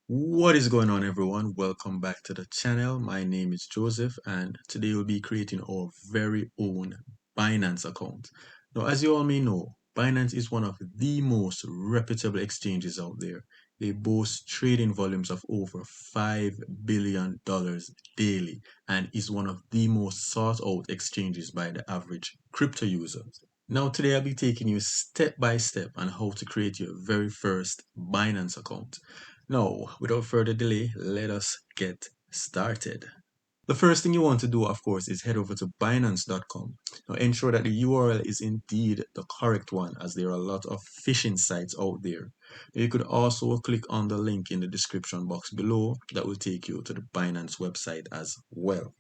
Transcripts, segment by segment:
What is going on, everyone? Welcome back to the channel. My name is Joseph, and today we'll be creating our very own Binance account. Now, as you all may know, Binance is one of the most reputable exchanges out there. They boast trading volumes of over $5 billion daily and is one of the most sought out exchanges by the average crypto user. Now, today I'll be taking you step by step on how to create your very first Binance account. Now, without further delay, let us get started. The first thing you want to do, of course, is head over to Binance.com. Now, ensure that the URL is indeed the correct one, as there are a lot of phishing sites out there. You could also click on the link in the description box below that will take you to the Binance website as well.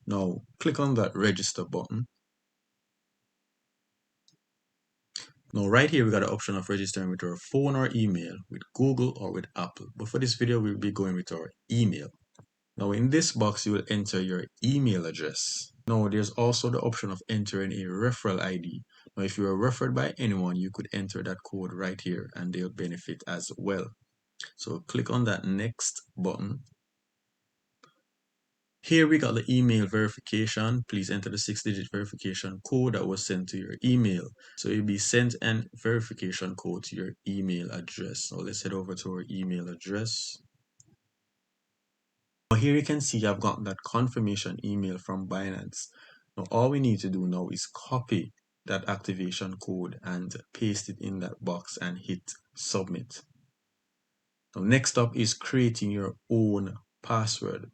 Now, click on that register button. Now, right here, we got the option of registering with our phone or email, with Google or with Apple. But for this video, we'll be going with our email. Now, in this box, you will enter your email address. Now, there's also the option of entering a referral ID. Now, if you are referred by anyone, you could enter that code right here and they'll benefit as well. So click on that next button. Here we got the email verification. Please enter the 6-digit verification code that was sent to your email. So you'll be sent an verification code to your email address. So let's head over to our email address. Now here you can see I've gotten that confirmation email from Binance. Now all we need to do now is copy that activation code and paste it in that box and hit submit. Now next up is creating your own password.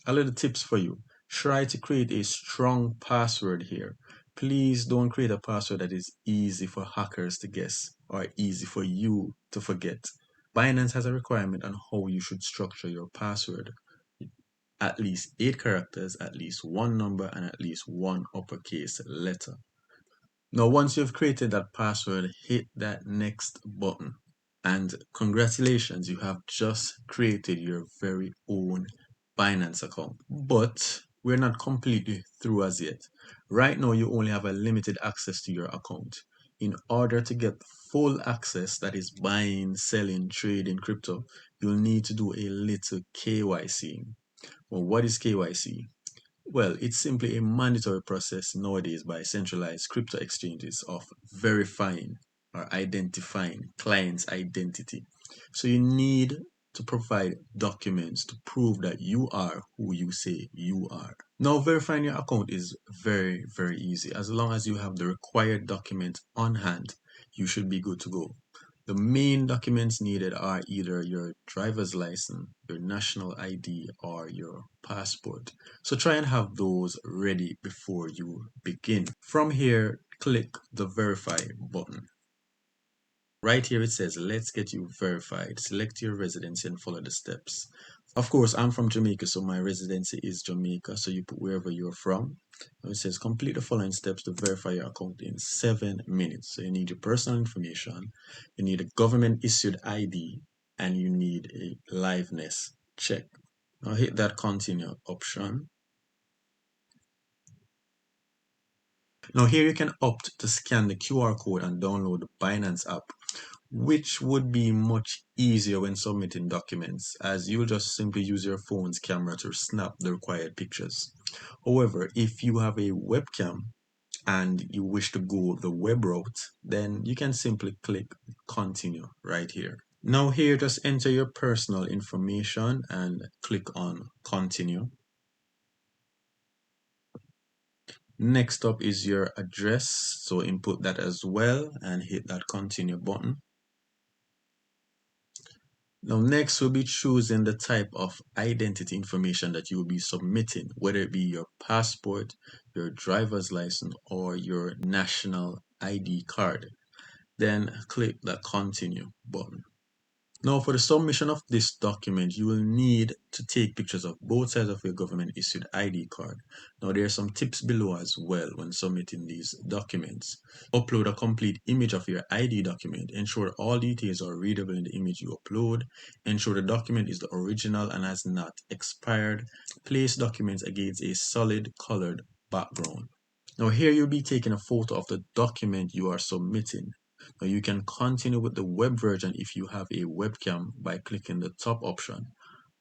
A little tips for you. Try to create a strong password here. Please don't create a password that is easy for hackers to guess or easy for you to forget. Binance has a requirement on how you should structure your password. At least 8 characters, at least one number, and at least one uppercase letter. Now, once you've created that password, hit that next button. And congratulations, you have just created your very own Binance account. But we're not completely through as yet. Right now, you only have a limited access to your account. In order to get full access, that is buying, selling, trading crypto, you'll need to do a little KYC. Well, what is KYC? Well, it's simply a mandatory process nowadays by centralized crypto exchanges of verifying or identifying client's identity. So you need to provide documents to prove that you are who you say you are. Now, verifying your account is very, very easy. As long as you have the required document on hand, you should be good to go. The main documents needed are either your driver's license, your national ID, or your passport. So try and have those ready before you begin. From here, click the verify button. Right here it says, let's get you verified. Select your residency and follow the steps. Of course, I'm from Jamaica, so my residency is Jamaica. So you put wherever you're from. It says, complete the following steps to verify your account in 7 minutes. So you need your personal information, you need a government issued ID, and you need a liveness check. Now hit that continue option. Now here you can opt to scan the QR code and download the Binance app, which would be much easier when submitting documents, as you'll just simply use your phone's camera to snap the required pictures. However, if you have a webcam and you wish to go the web route, then you can simply click continue right here. Now here, just enter your personal information and click on continue. Next up is your address, so input that as well and hit that continue button. Now next we'll be choosing the type of identity information that you will be submitting, whether it be your passport, your driver's license, or your national ID card. Then click the continue button. Now for the submission of this document, you will need to take pictures of both sides of your government issued ID card. Now there are some tips below as well when submitting these documents. Upload a complete image of your ID document. Ensure all details are readable in the image you upload. Ensure the document is the original and has not expired. Place documents against a solid colored background. Now here you'll be taking a photo of the document you are submitting, Now you can continue with the web version if you have a webcam by clicking the top option,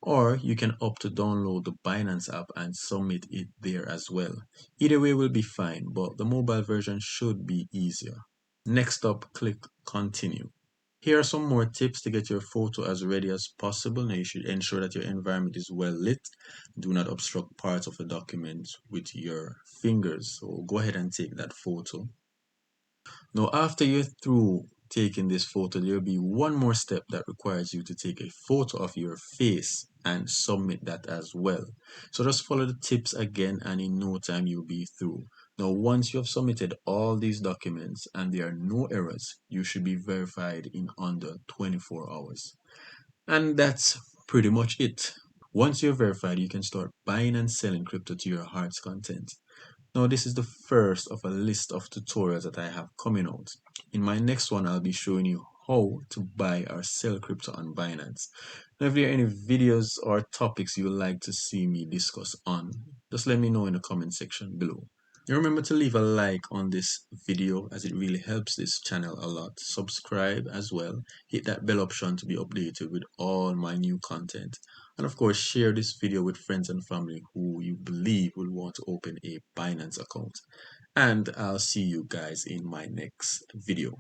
or you can opt to download the Binance app and submit it there as well. Either way will be fine, but the mobile version should be easier. Next up, click continue. Here are some more tips to get your photo as ready as possible. Now you should ensure that your environment is well lit. Do not obstruct parts of the document with your fingers. So go ahead and take that photo. Now, after you're through taking this photo, there'll be one more step that requires you to take a photo of your face and submit that as well. So just follow the tips again, and in no time you'll be through. Now, once you have submitted all these documents and there are no errors, you should be verified in under 24 hours. And that's pretty much it. Once you're verified, you can start buying and selling crypto to your heart's content. Now, this is the first of a list of tutorials that I have coming out. In my next one, I'll be showing you how to buy or sell crypto on Binance. Now, if there are any videos or topics you would like to see me discuss on, just let me know in the comment section below. And remember to leave a like on this video as it really helps this channel a lot. Subscribe as well. Hit that bell option to be updated with all my new content. And of course, share this video with friends and family who you believe will want to open a Binance account. And I'll see you guys in my next video.